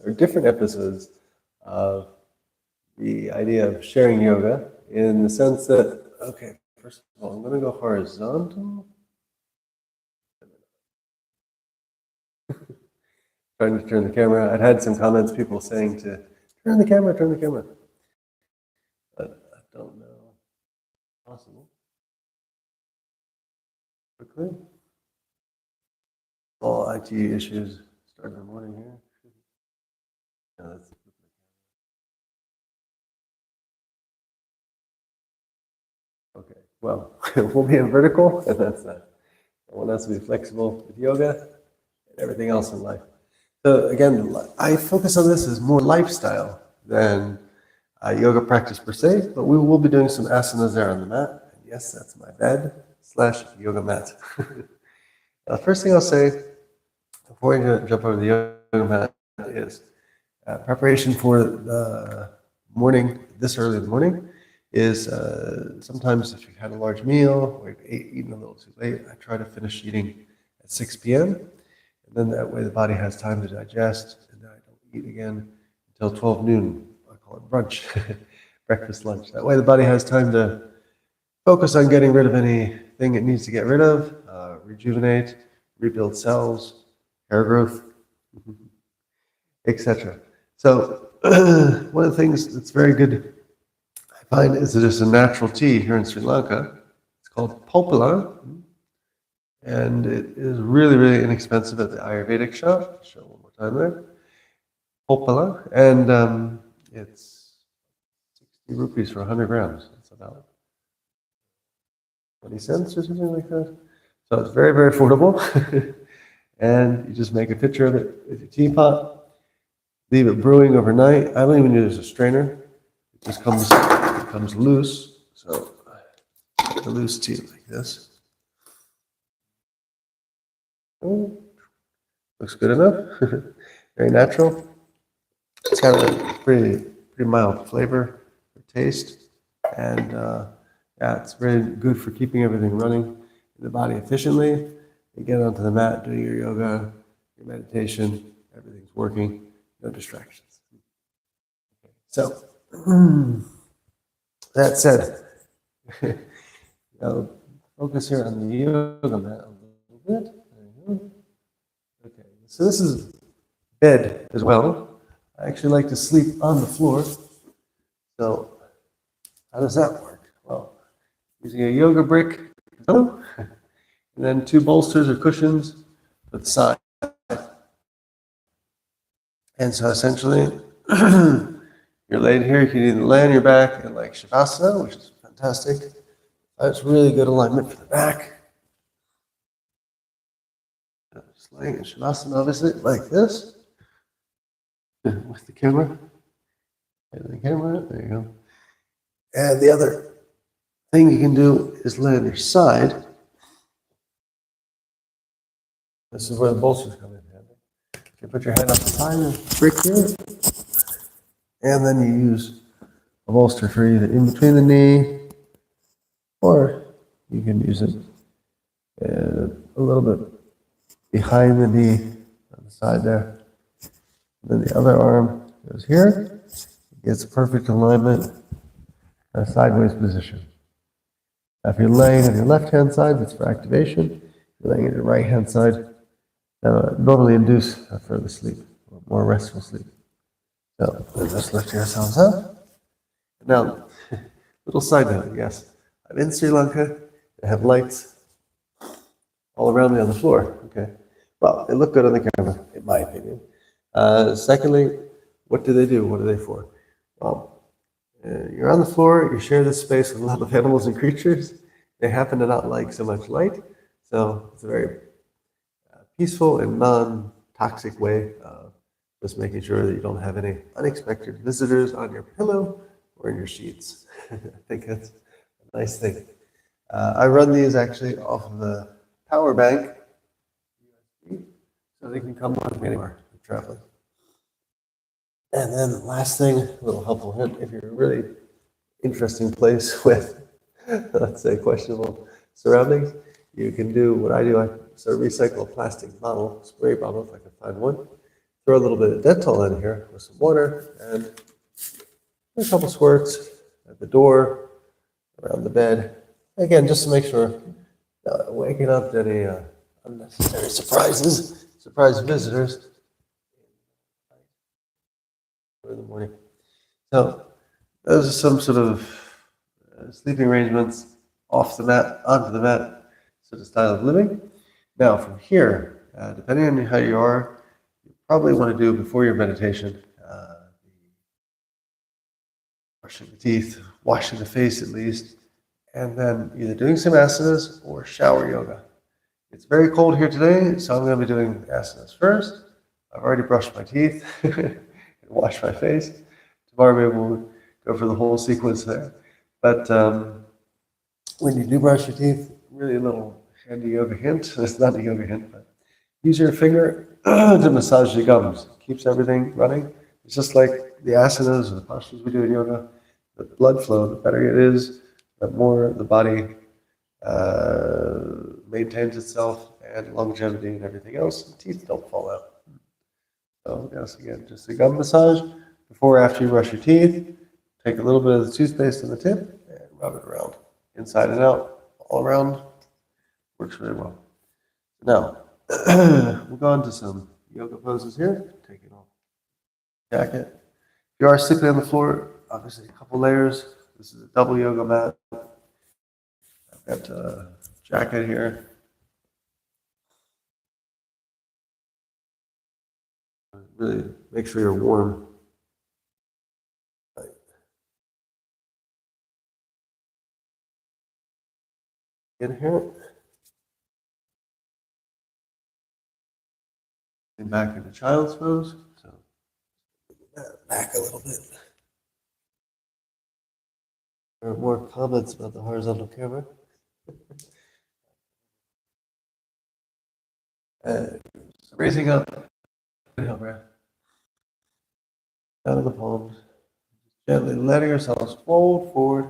or different episodes of the idea of sharing yoga, in the sense that, okay, first of all, I'm going to go horizontal. Trying to turn the camera. I'd had some comments, people saying to turn the camera. But I don't know. Possible. Quickly. All IT issues start in the morning here. No, that's okay. Well, we'll be in vertical, and that's that. One has to be flexible with yoga and everything else in life. So again, I focus on this as more lifestyle than yoga practice per se, but we will be doing some asanas there on the mat. And yes, that's my bed / yoga mat. First thing I'll say before we jump over the yoga mat is preparation for the morning, this early in the morning, is sometimes if you've had a large meal or you've eaten a little too late, I try to finish eating at 6 p.m. And then that way the body has time to digest, and I don't eat again until 12 noon. I call it brunch, breakfast, lunch. That way the body has time to focus on getting rid of anything it needs to get rid of, rejuvenate, rebuild cells, hair growth, etc. So one of the things that's very good, I find, is there's a natural tea here in Sri Lanka. It's called Popala, and it is really, really inexpensive at the Ayurvedic shop. Show one more time there. Popala, and it's 60 rupees for 100 grams. That's about 20 cents or something like that. So it's very, very affordable. And you just make a picture of it with your teapot, leave it brewing overnight. I don't even use a strainer. It just comes loose. So a loose tea like this. Oh, looks good enough. Very natural. It's got a pretty mild flavor or taste, and yeah, it's very good for keeping everything running in the body efficiently. You get onto the mat, doing your yoga, your meditation, everything's working, no distractions. So, that said, I'll focus here on the yoga mat a little bit. There you go. Okay, so this is bed as well. I actually like to sleep on the floor. So, how does that work? Well, using a yoga brick, and then 2 bolsters or cushions to the side. And so essentially, you're laid here, you can either lay on your back in like Shavasana, which is fantastic. That's really good alignment for the back. Just laying in Shavasana, obviously, like this, with the camera. And the camera, there you go. And the other thing you can do is lay on your side. This is where the bolsters come in handy. You put your head up behind the brick here, and then you use a bolster for either in between the knee, or you can use it a little bit behind the knee on the side there. And then the other arm goes here. It gets perfect alignment, a sideways position. Now, if you're laying on your left-hand side, that's for activation. If you're laying on your right-hand side, normally induce a further sleep, or more restful sleep. So we'll just lift yourselves up. Now, little side note, yes, I'm in Sri Lanka. They have lights all around me on the floor. Okay, well, they look good on the camera, in my opinion. Secondly, what do they do? What are they for? Well, you're on the floor. You share this space with a lot of animals and creatures. They happen to not like so much light, so it's a very peaceful and non-toxic way of just making sure that you don't have any unexpected visitors on your pillow or in your sheets. I think that's a nice thing. I run these actually off of the power bank, so they can come with me anywhere I'm traveling. And then the last thing, a little helpful hint, if you're in a really interesting place with, let's say, questionable surroundings, you can do what I do. I sort of recycle a plastic bottle, spray bottle, if I can find one, throw a little bit of dental in here with some water and a couple squirts at the door, around the bed. Again, just to make sure waking up to any unnecessary surprise visitors in the morning. So those are some sort of sleeping arrangements off the mat, onto the mat, sort of style of living. Now from here, depending on how you are, you probably want to do before your meditation, brushing the teeth, washing the face at least, and then either doing some asanas or shower yoga. It's very cold here today, so I'm going to be doing asanas first. I've already brushed my teeth and washed my face. Tomorrow maybe we'll go for the whole sequence there. But when you do brush your teeth, really a little handy yoga hint. It's not a yoga hint, but use your finger to massage your gums. It keeps everything running. It's just like the asanas or the postures we do in yoga. The blood flow, the better it is, the more the body maintains itself and longevity and everything else. The teeth don't fall out. So yes, again, just a gum massage before or after you brush your teeth. Take a little bit of the toothpaste on the tip and rub it around, inside and out, all around. Works very well. Now, we'll go on to some yoga poses here. Taking off the jacket. If you are sleeping on the floor, obviously a couple layers. This is a double yoga mat. I've got a jacket here. Really make sure you're warm. In here. And back into child's pose. So back a little bit. There are more comments about the horizontal camera. Raising up. Inhale breath. Out of the palms. Gently letting yourselves fold forward.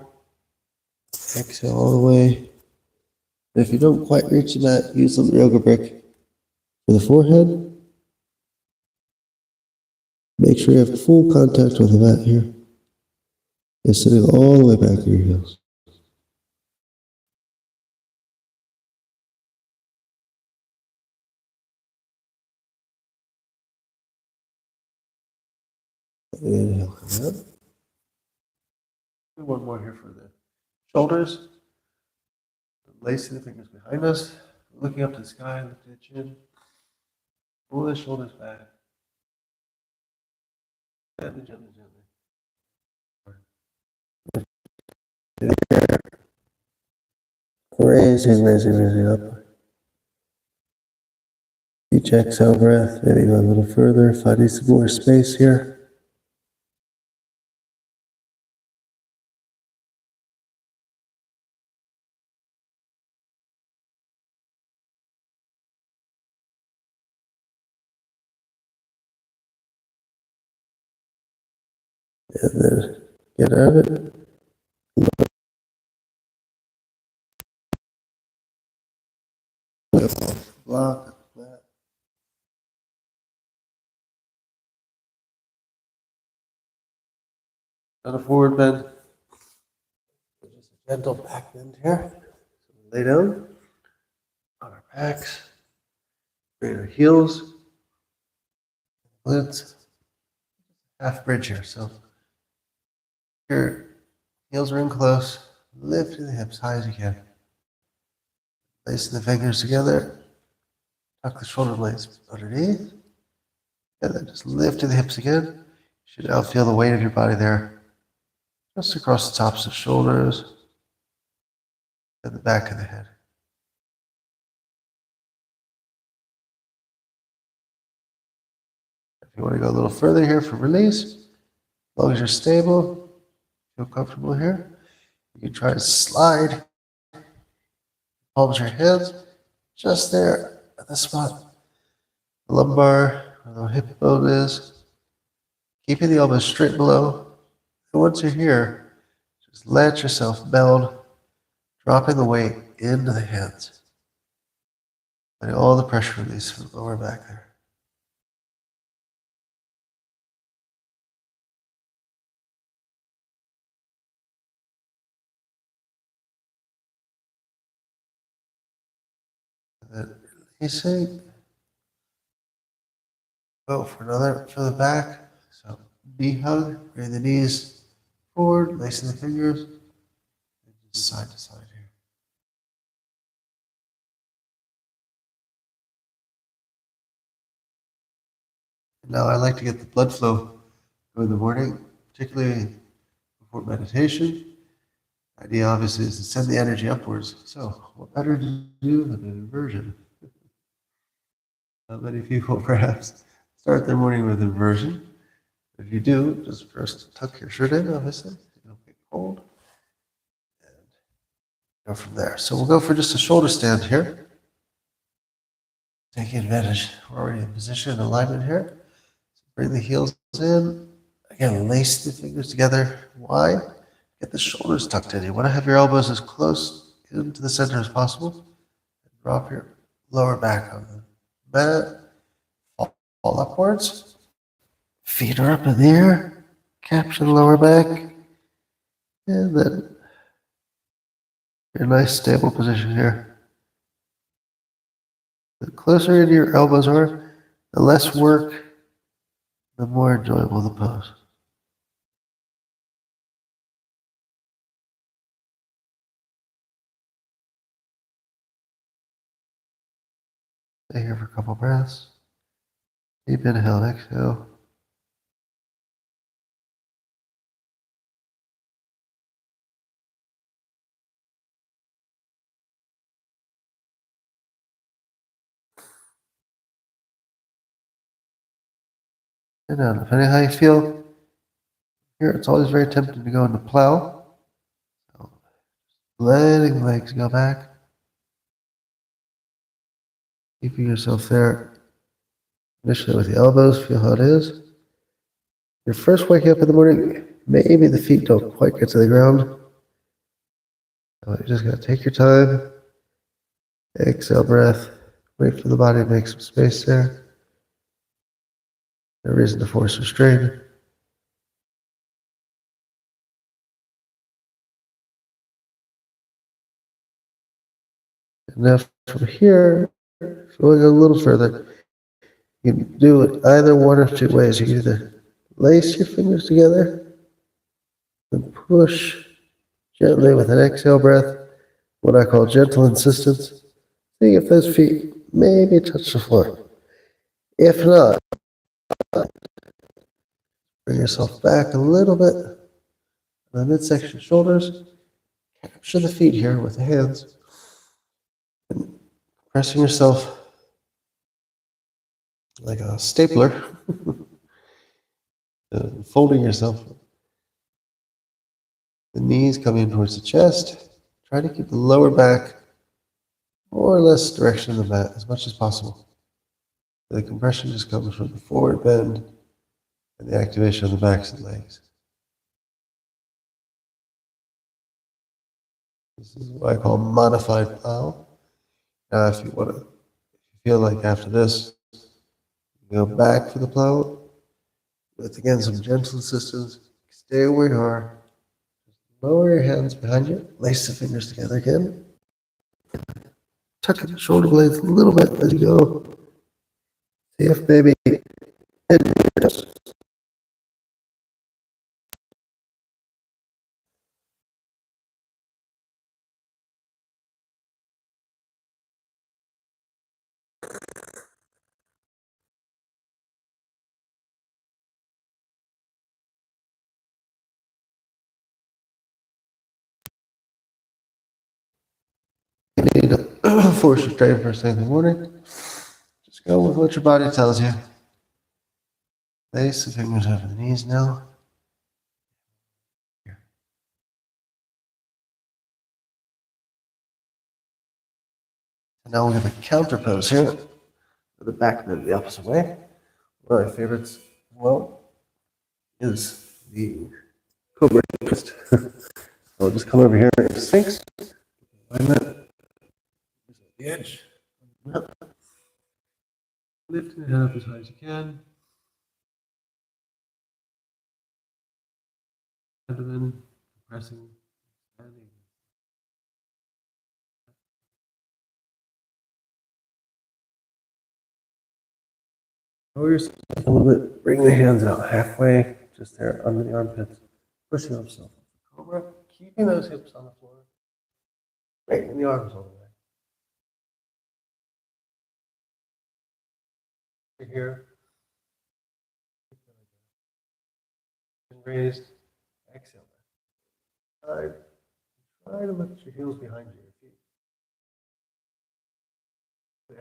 Exhale all the way. If you don't quite reach the mat, use the yoga brick for the forehead. Make sure you have full contact with the mat here. It's sitting all the way back to your heels. Inhale, come out. One more here for the shoulders. Lacing the fingers behind us. Looking up to the sky, lifting the chin. Pull the shoulders back. Gently, gently, gently. Raising up. Each exhale breath, maybe go a little further, finding some more space here. And then get out of it. Block that. On a forward bend. Just a gentle back bend here. So lay down on our backs. Bring our heels. Glutes. Half bridge here. So your heels are in close. Lift the hips high as you can. Placing the fingers together. Tuck the shoulder blades underneath. And then just lift the hips again. You should now feel the weight of your body there. Just across the tops of the shoulders and the back of the head. If you want to go a little further here for release, as long as you're stable, feel comfortable here, you can try to slide palms of your hands just there at the spot, the lumbar, where the hip bone is, keeping the elbows straight below. And once you're here, just let yourself meld, dropping the weight into the hands, letting all the pressure release from the lower back there. then releasing. Go for another for the back. So knee hug, bring the knees forward, lacing the fingers, and just side to side here. And now I like to get the blood flow in the morning, particularly before meditation. The idea obviously is to send the energy upwards. So what better to do than an inversion? Many people perhaps start their morning with inversion. If you do, just first tuck your shirt in, obviously. You don't get cold. And go from there. So we'll go for just a shoulder stand here. Taking advantage. We're already in position and alignment here. So bring the heels in. Again, lace the fingers together. Why? Get the shoulders tucked in. You want to have your elbows as close into the center as possible. Drop your lower back on the mat. Fall upwards. Feet are up in the air. Capture the lower back. And then your nice stable position here. The closer into your elbows are, the less work, the more enjoyable the pose. Stay here for a couple breaths. Deep inhale, exhale. And down. Depending on how you feel, here it's always very tempting to go into plow. So letting the legs go back. Keeping yourself there. Initially with the elbows, feel how it is. Your first waking up in the morning, maybe the feet don't quite get to the ground. So you just gotta take your time. Exhale breath. Wait for the body to make some space there. No reason to force or strain. And now from here, going a little further, you can do it either one of two ways. You can either lace your fingers together and push gently with an exhale breath, what I call gentle insistence. See if those feet maybe touch the floor. If not, bring yourself back a little bit. The midsection shoulders. Capture the feet here with the hands. And pressing yourself like a stapler. Folding yourself. The knees coming towards the chest. Try to keep the lower back more or less direction of the mat as much as possible. The compression just comes from the forward bend and the activation of the backs and legs. This is what I call modified plow. If you want to, if you feel like after this, go back for the plow with again some gentle assistance. Stay where you are. Lower your hands behind you. Lace the fingers together again. Tuck the shoulder blades a little bit as you go. See if maybe you need to force your strain first thing in the morning. Just go with what your body tells you. Lace the fingers over the knees now. And now we have a counter pose here, with the back bent the opposite way. One of my favorites, well, is the cobra twist. I'll just come over here and Sphinx. Find that. The edge. Lift the head up as high as you can. Abdomen, pressing, expanding. Lower yourself a little bit. Bring the hands out halfway, just there under the armpits. Push yourself up for cobra, keeping those hips on the floor. Straightening the arms all the way. Here. Raised. Exhale. Side. Try to lift your heels behind your feet.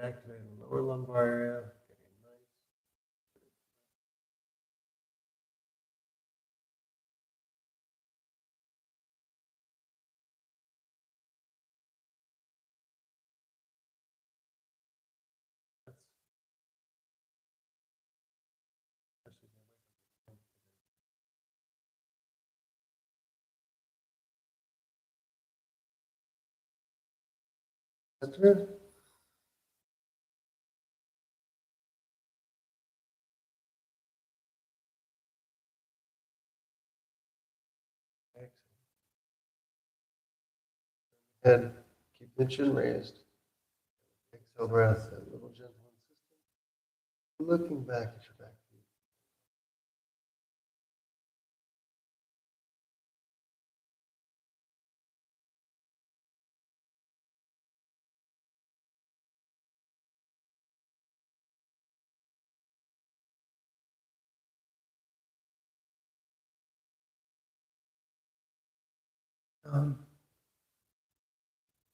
Activate the lower lumbar area. Getting nice. Center. Head, keep the chin raised. Exhale breath, a little gentle and consistent. Looking back at your back feet.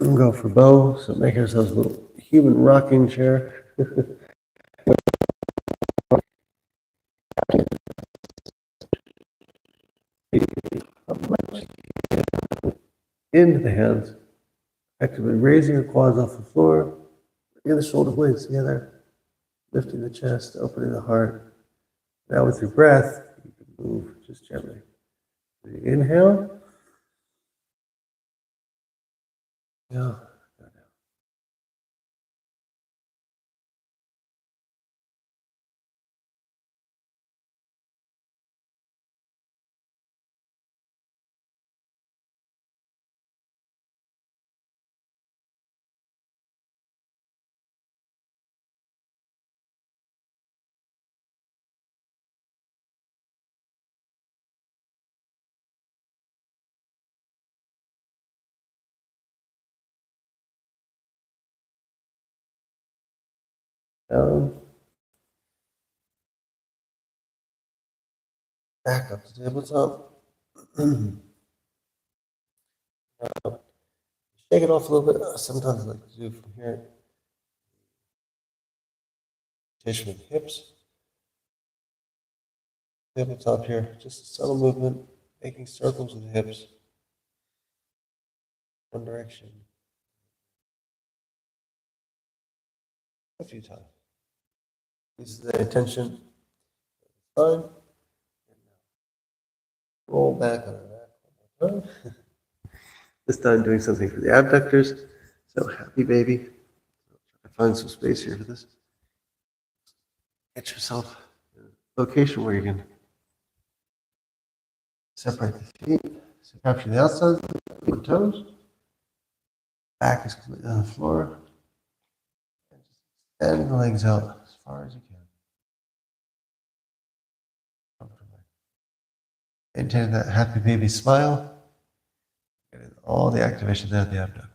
And go for bow. So make ourselves a little human rocking chair. Into the hands. Actively raising your quads off the floor. Bringing the shoulder blades together. Lifting the chest, opening the heart. Now with your breath, you can move just gently. Inhale. Yeah. Down. Back up to tabletop. Shake it off a little bit. Sometimes I like to do from here. Rotation of the hips. Tabletop here. Just a subtle movement, making circles with the hips. One direction. A few times. This is the attention. Fine. Roll back on our back one more time. This time doing something for the abductors. So happy baby. Find some space here for this. Get yourself in a location where you can separate the feet. So capture the outside of the toes. Back is completely on the floor. And just extend the legs out as far as you can. Comfortably. Maintain that happy baby smile. Getting all the activation there at the abductors.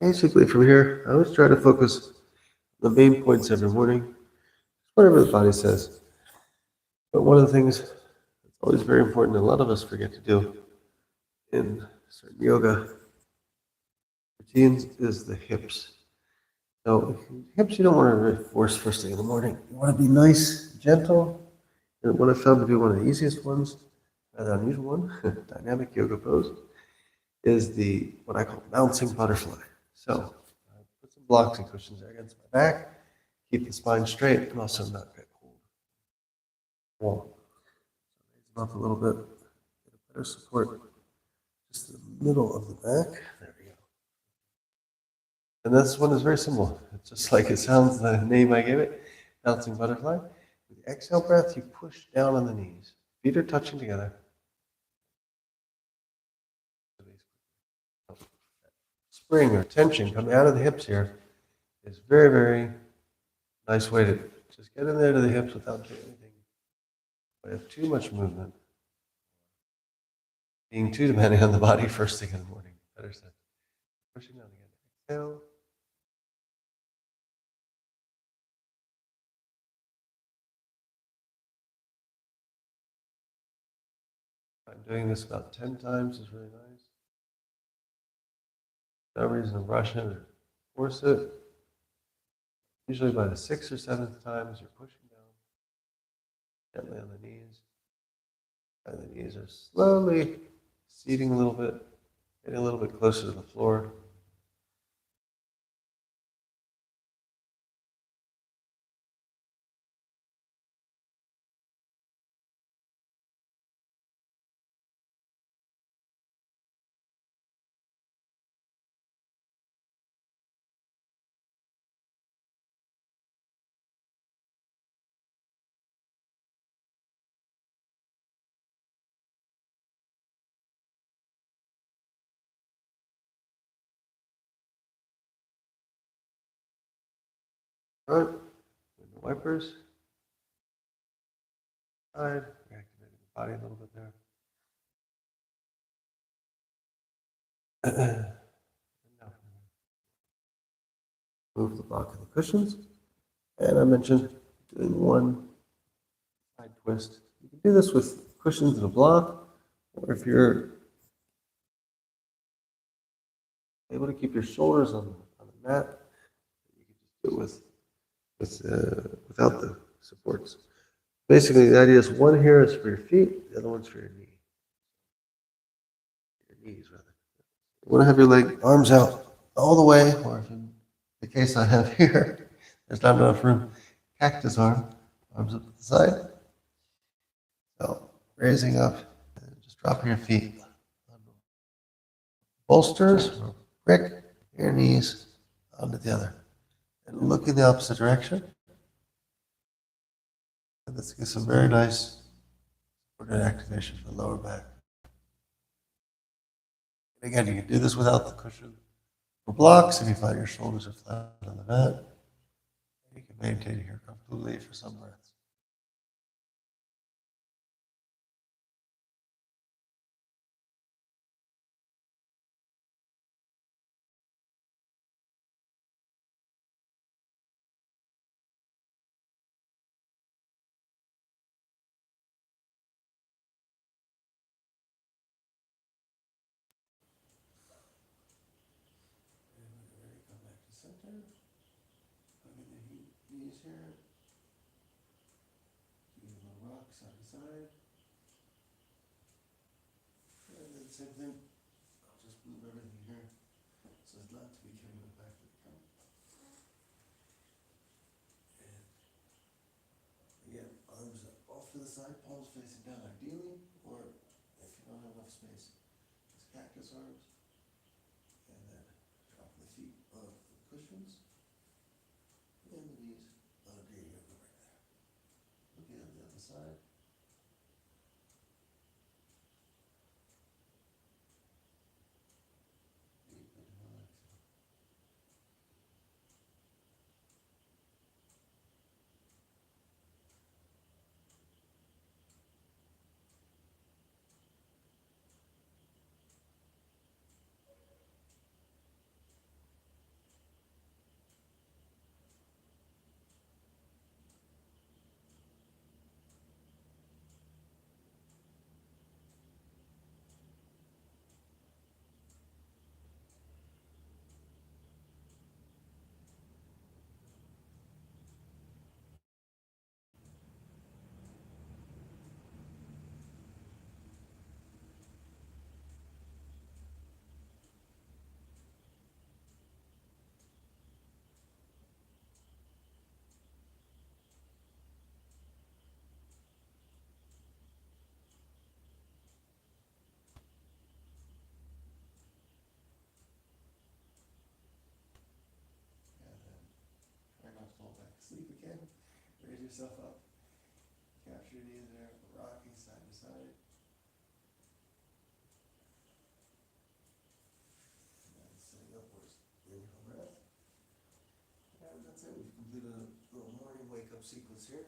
Basically, from here, I always try to focus on the main points every morning, whatever the body says. But one of the things that's always very important, a lot of us forget to do in certain yoga routines, is the hips. So, hips you don't want to really force first thing in the morning. You want to be nice, gentle. And what I found to be one of the easiest ones, rather unusual one, dynamic yoga pose, is the what I call bouncing butterfly. So, put some blocks and cushions there against my back. Keep the spine straight and also not get cold. Wall. Raise them up a little bit. Get a better support. Just the middle of the back. There we go. And this one is very simple. It's just like it sounds, the name I gave it, bouncing butterfly. With the exhale breath, you push down on the knees. Feet are touching together. Spring or tension coming out of the hips here is very, very nice way to just get in there to the hips without doing anything. If I have too much movement, being too demanding on the body first thing in the morning. Better said. Pushing down again. Exhale. I'm doing this about 10 times is really nice. No reason to rush it or force it. Usually by the 6th or 7th time as you're pushing down, gently on the knees. And the knees are slowly seating a little bit, getting a little bit closer to the floor. Front, with the wipers. Side, reactivating the body a little bit there. Move the block of the cushions. And I mentioned doing one side twist. You can do this with cushions and a block, or if you're able to keep your shoulders on the mat, you can just do it without the supports. Basically, the idea is one here is for your feet, the other one's for your knee. Your knees, rather. You want to have your arms out all the way, or if in the case I have here, there's not enough room. Cactus arm, arms up to the side. So raising up, and just dropping your feet. Bolsters, or brick, your knees onto the other. And look in the opposite direction. And this gives some very nice supported activation for the lower back. And again, you can do this without the cushion or blocks if you find your shoulders are flat on the mat. You can maintain here comfortably for some breaths. Come back to center. Look at the knees here. Keep the rock side to side. And then same thing. I'll just move everything here so as not to be carrying it back to the front. And again, arms up off to the side, palms facing down ideally, or if you don't have enough space, just cactus arms. And then drop the feet off the cushions. And the knees. Oh, there you go, right there. Looking at the other side. Deep and relax. yourself up. Capture your knees there, rocking side to side. And then sitting upwards. Inhale breath. And that's it. We've completed a little morning wake-up sequence here.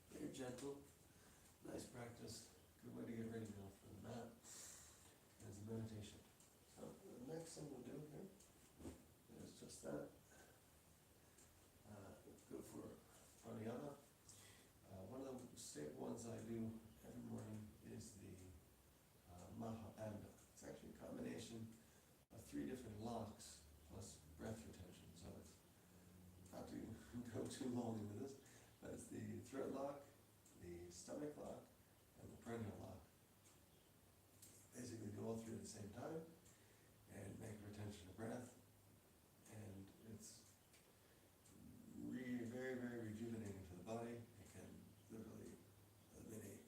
Very gentle. Nice practice. Good way to get ready now for the mat. As a meditation. So the next thing we'll do here is just that. Go for pranayama. One of the staple ones I do every morning is the Mahabandha. It's actually a combination of 3 different locks plus breath retention. So it's not to go too long into this, but it's the throat lock, the stomach lock, and the perennial lock. Basically do all 3 at the same time and make retention of breath, and it's very, very rejuvenating for the body. It can literally eliminate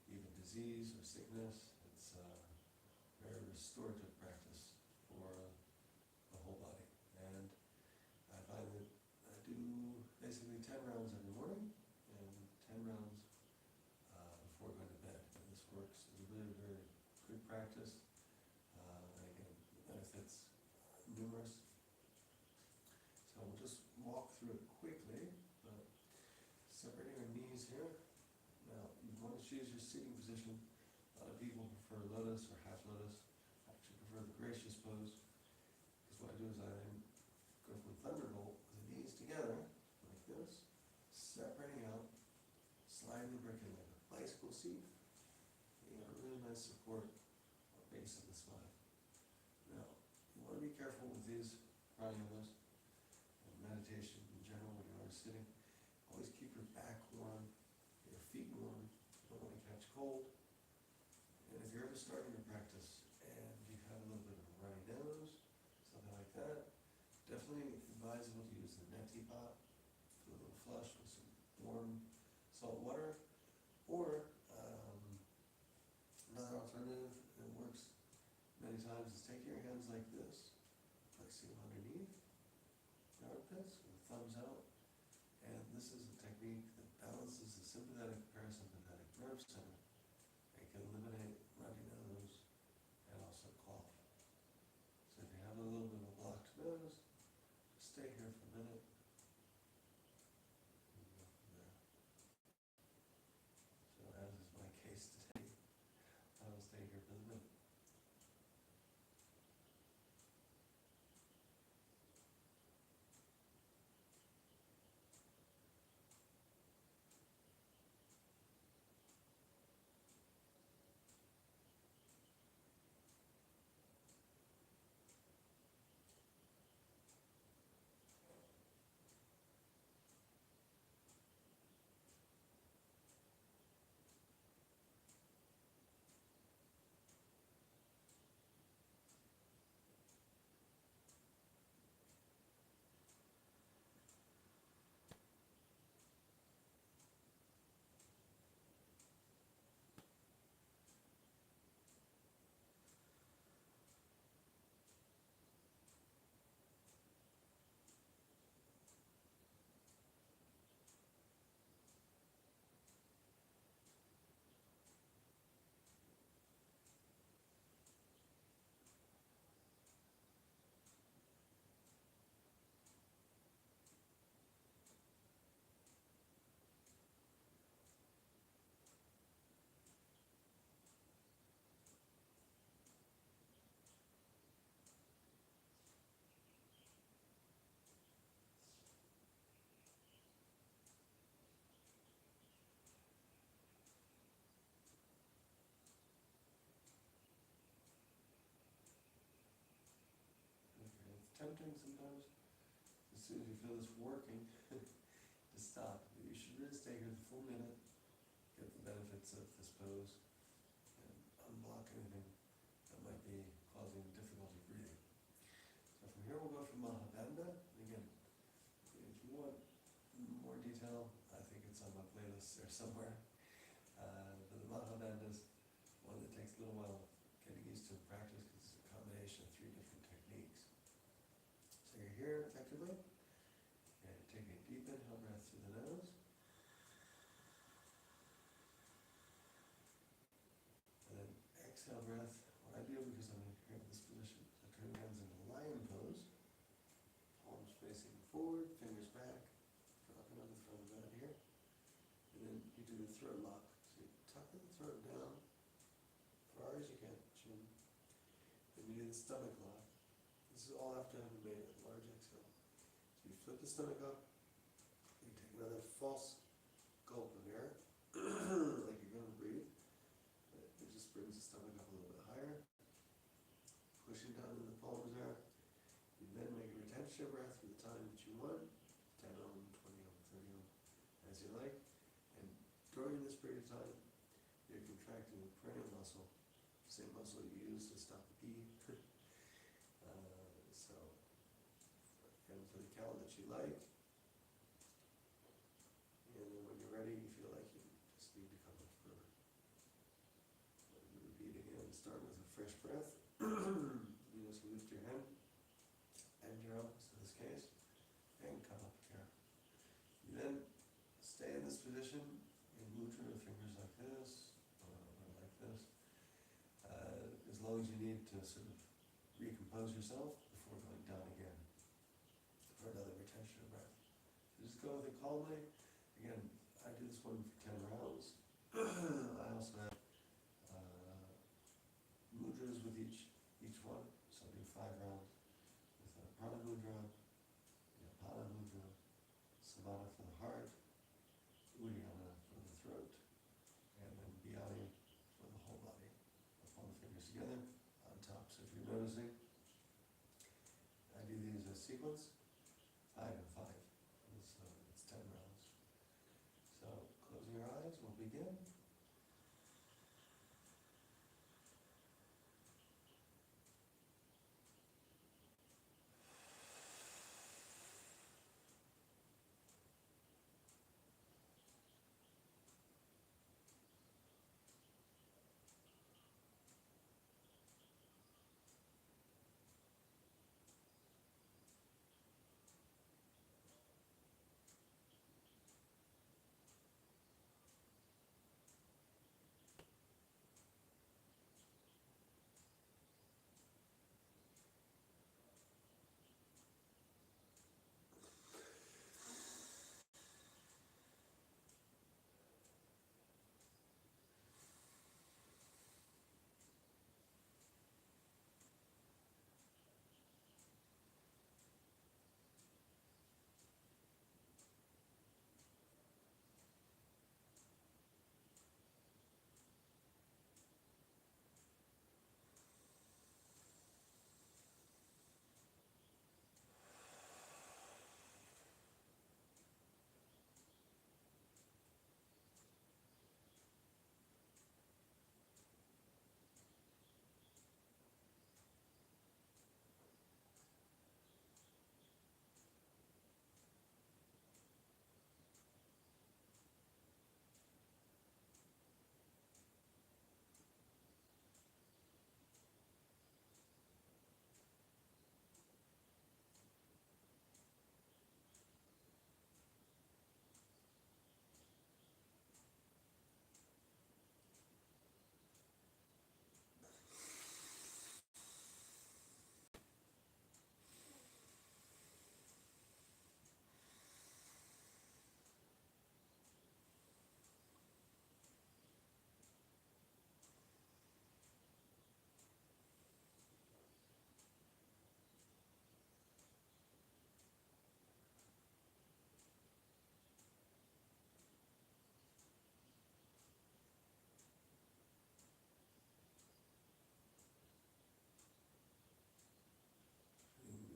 even disease or sickness. It's a very restorative practice for the whole body. And I find that I do basically 10 rounds every morning and 10 rounds before going to bed. And this works. It's a really very good practice. And again, the benefits are numerous. So we'll just walk through it quickly. Separating our knees here. Now, you want to choose your sitting position. A lot of people prefer lotus or half lotus. I actually prefer the gracious pose. Because what I do is I then go for thunderbolt with the knees together, like this, separating out, sliding the brick in like a bicycle seat. You got a really nice support or base of the spine. Now, you want to be careful with these pranayamas and meditation in general when you are sitting. Always keep your back warm, your feet warm. You don't want to catch cold. And if you're ever starting your practice and you have a little bit of a runny nose, something like that, definitely advisable to use the neti pot, do a little flush with some warm salt water, or another alternative that works many times is take your hands like this, placing them underneath your armpits with the thumbs out, and this is a technique that balances the sympathetic parasympathetic nerve center and can eliminate runny nose and also cough. So if you have a little bit of a blocked nose, just stay here for a minute. So as is my case today, I will stay here for a minute. Tempting sometimes, as soon as you feel this working, to stop. But you should really stay here the full minute, get the benefits of this pose, and unblock anything that might be causing difficulty breathing. So from here we'll go from Mahabandha. Again, if you want more detail, I think it's on my playlist there somewhere. But the Mahabandha is one that takes a little while getting used to in practice because it's a combination of 3 different techniques. So you're here effectively, and take a deep inhale breath through the nose. do the throat lock. So you tuck the throat down as far as you can, chin. Then you do the stomach lock. This is all after having made a large exhale. So you flip the stomach up, you take another false gulp of air, like you're going to breathe. It just brings the stomach up a little bit higher, pushing down into the palms there. You then make a retention breath for the time that you want, 10 ohm, 20 ohm, 30 ohm, as you like. And during this period of time, you're contracting the perineal muscle, same muscle you use to stop the pee. And for the count that you like. And then when you're ready, you feel like you just need to come up further. Repeat again, start with a fresh breath. You just lift your head and your arms in this case, and come up here. You then stay in this position and mudra your fingers like this, or like this, as long as you need to sort of recompose yourself before going down again for another retention of breath. So just go with it calmly. Again, I do this one for 10 rounds. I also have mudras with each one. So I do 5 rounds with a prana mudra, apana mudra, samana for the heart, uddiyana for the throat, and then bhyani for the whole body. I pull the fingers together on top. So if you're noticing, I do these as sequence, 5 and 5. It's 10 rounds. So closing your eyes, we'll begin.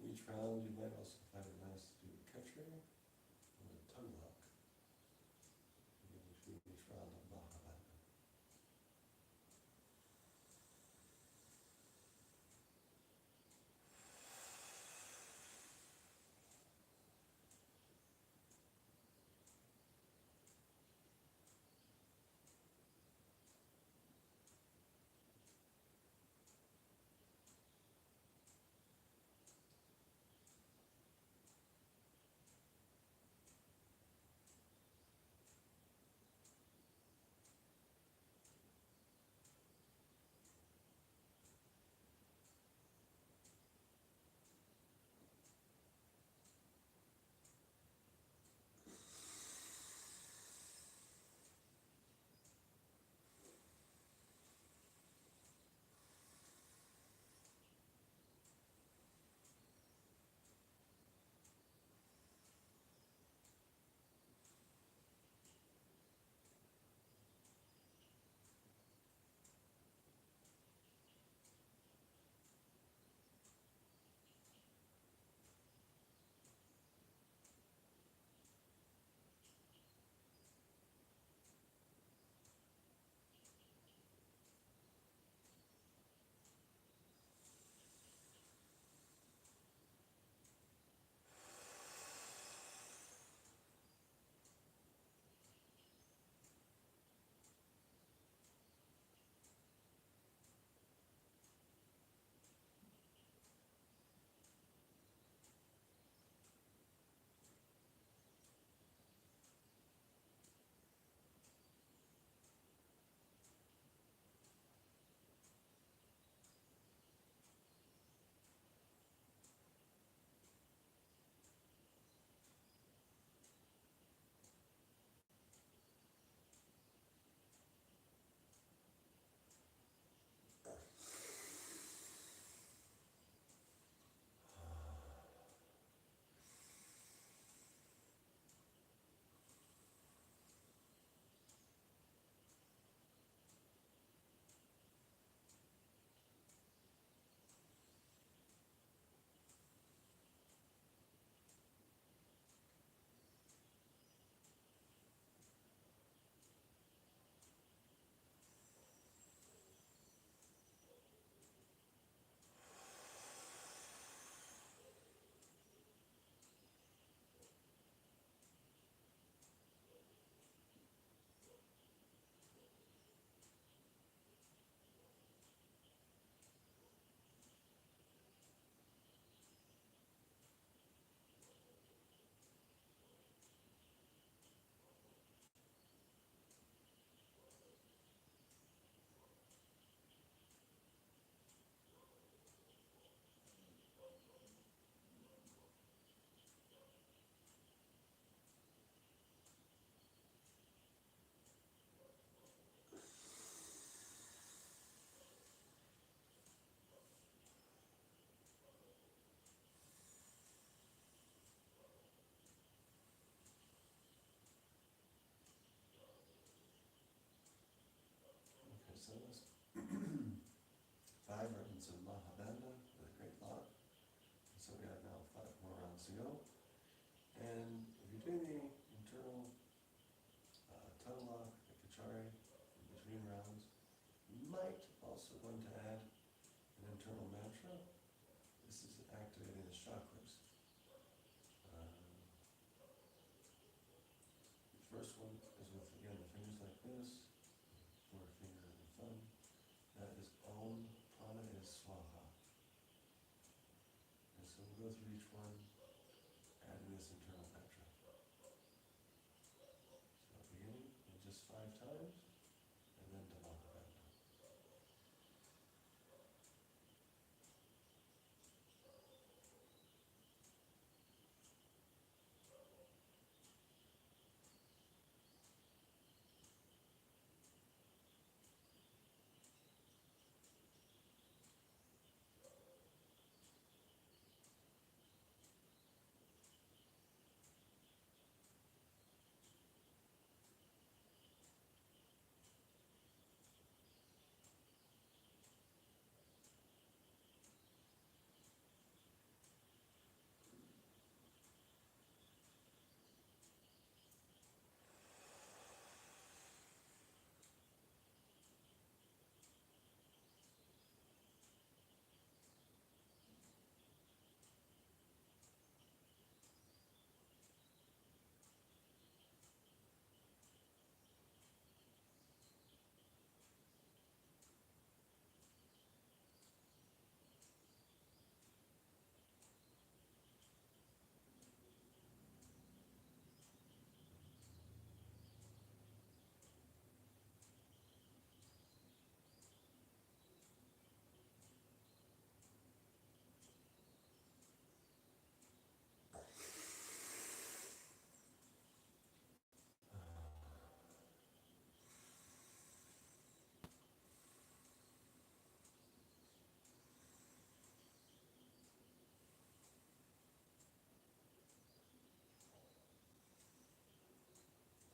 Each round, you might also find it nice to do a catcher or a tongue lock. Each round of Mahabharata. ago. And if you're doing the internal tongue lock, the Kachari, in between rounds, you might also want to add an internal mantra. This is activating the chakras. The first one is with, again, the fingers like this, forefinger and thumb. That is Om Prana is Swaha. And so we'll go through each one, adding this internal mantra. So beginning in just 5 times, and then Dhammapada.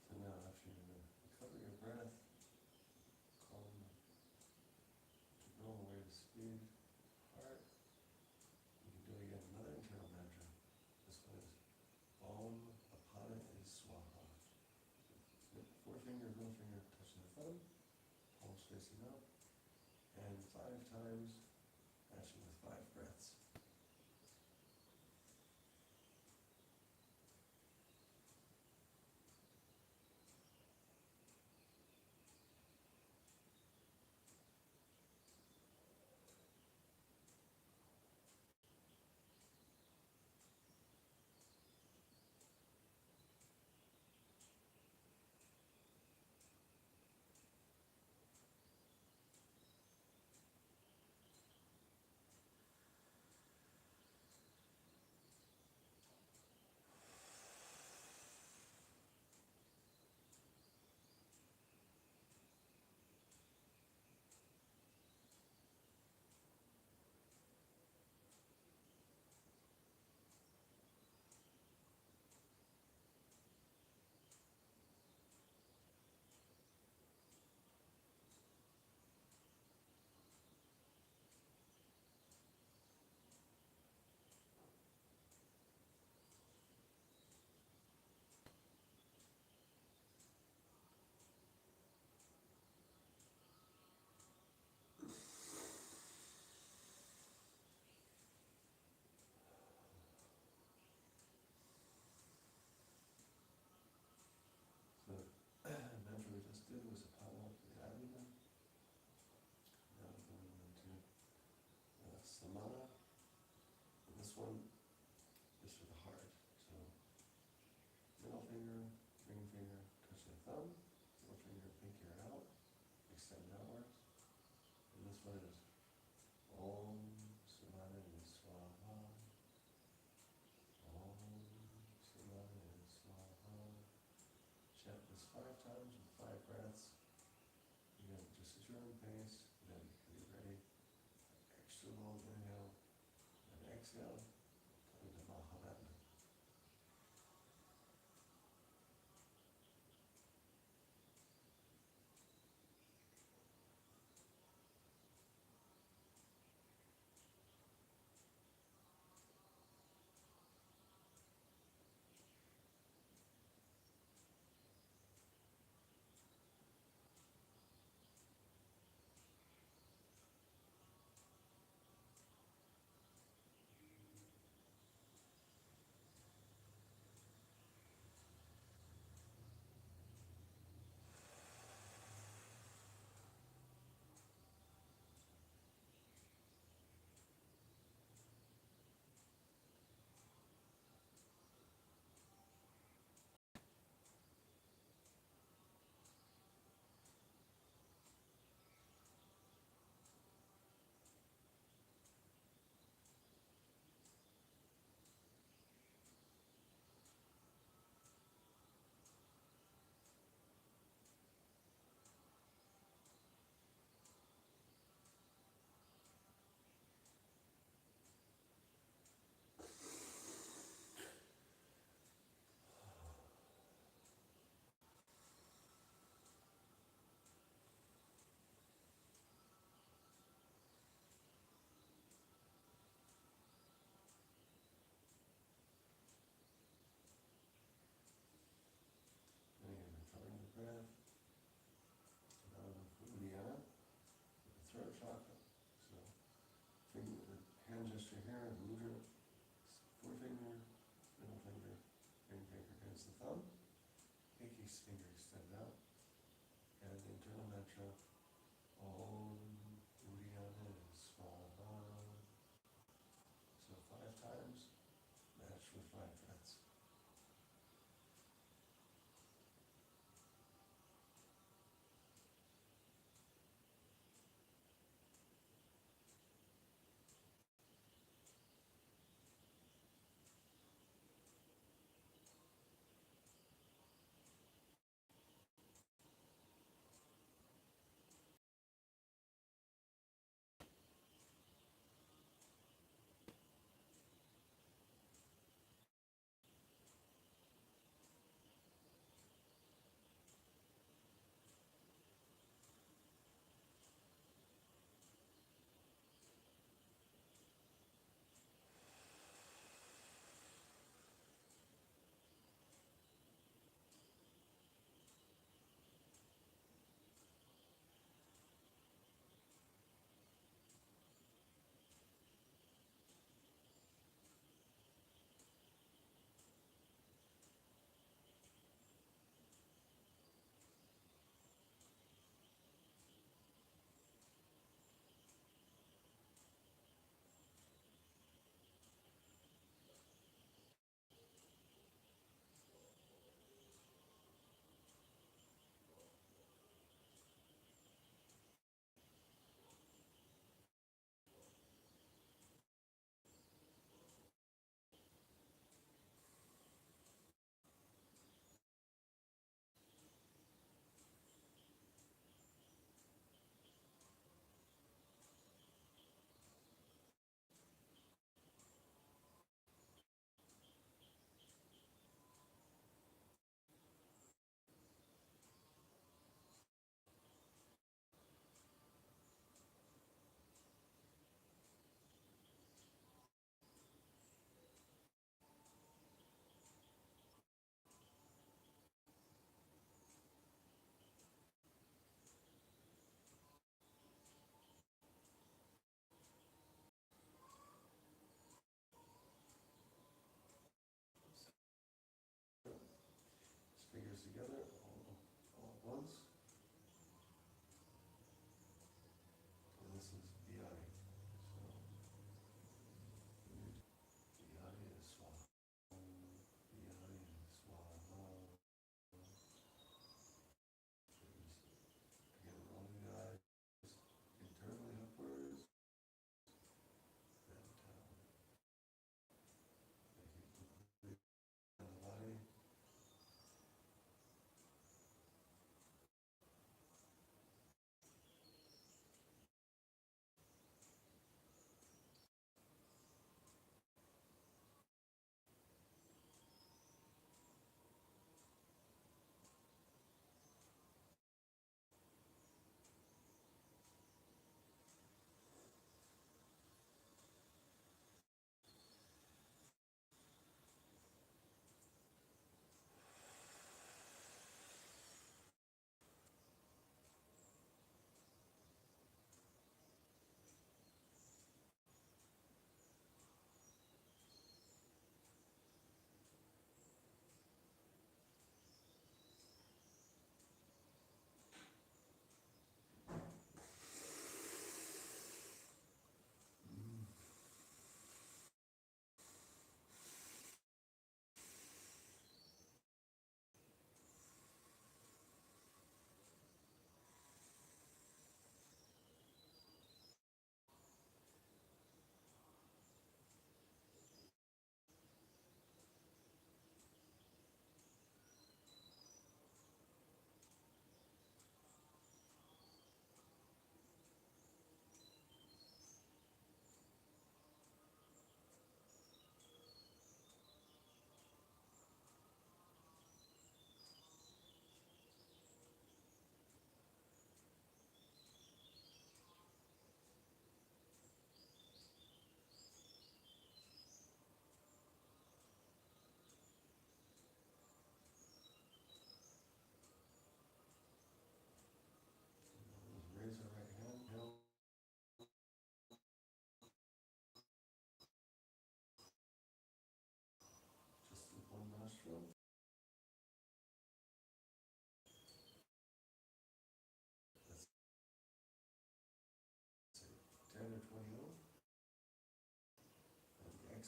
So now after you recover your breath, calm to normal rate of speed, heart, you can do again another internal mantra. This one is Om Apana is Swaha. Forefinger, middle finger touching the thumb, palms facing up, and 5 times, matching with 5 breaths. The mantra we just did was Apana for the abdomen. Now we're going into Samana. And this one is for the heart. So middle finger, ring finger, touch the thumb, middle finger, pinky are out, extend outwards. And this one is Om Samana is Swaha. Om Samana is Swaha. Chant this 5 times with 5 breaths. Again, just at your own pace. Then be ready. Extra long inhale and exhale. Coming to Mahavadana. So 5 times, match with 5 frets.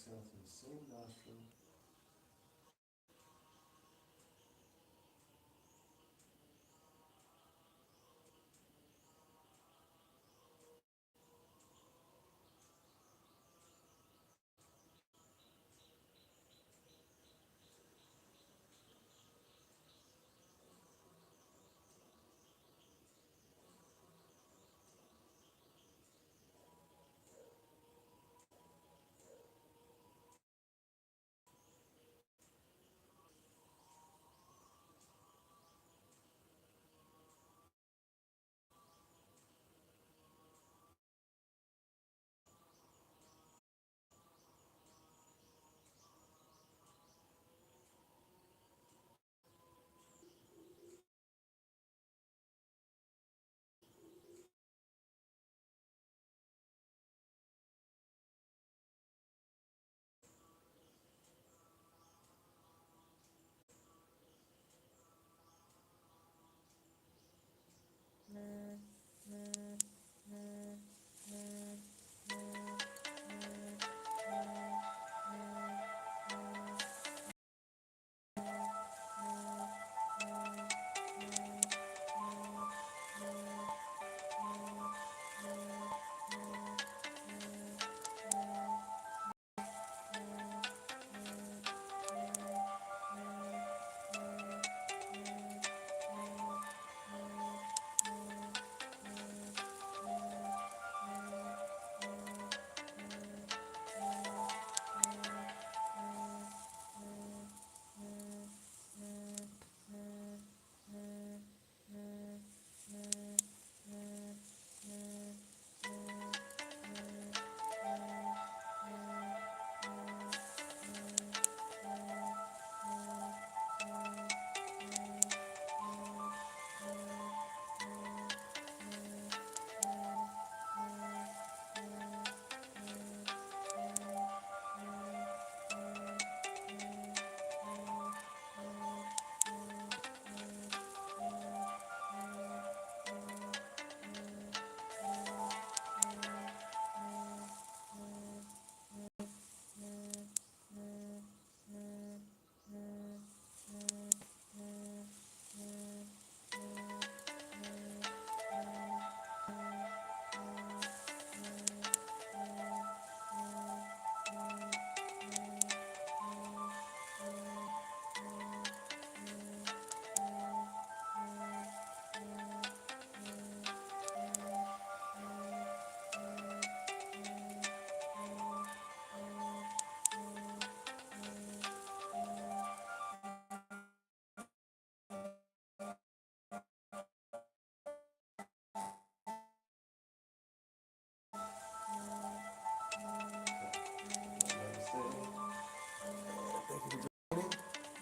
exhale through the same nostril.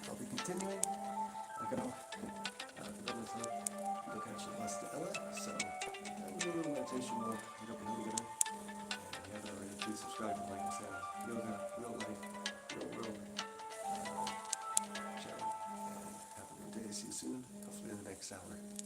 I'll be continuing. I got look actually less to Ella, so I'm doing a little meditation more. I hope you're gonna. And if you haven't already, please subscribe and like and share. Yoga, real life, real world channel. And have a good day. See you soon. Hopefully in the next hour.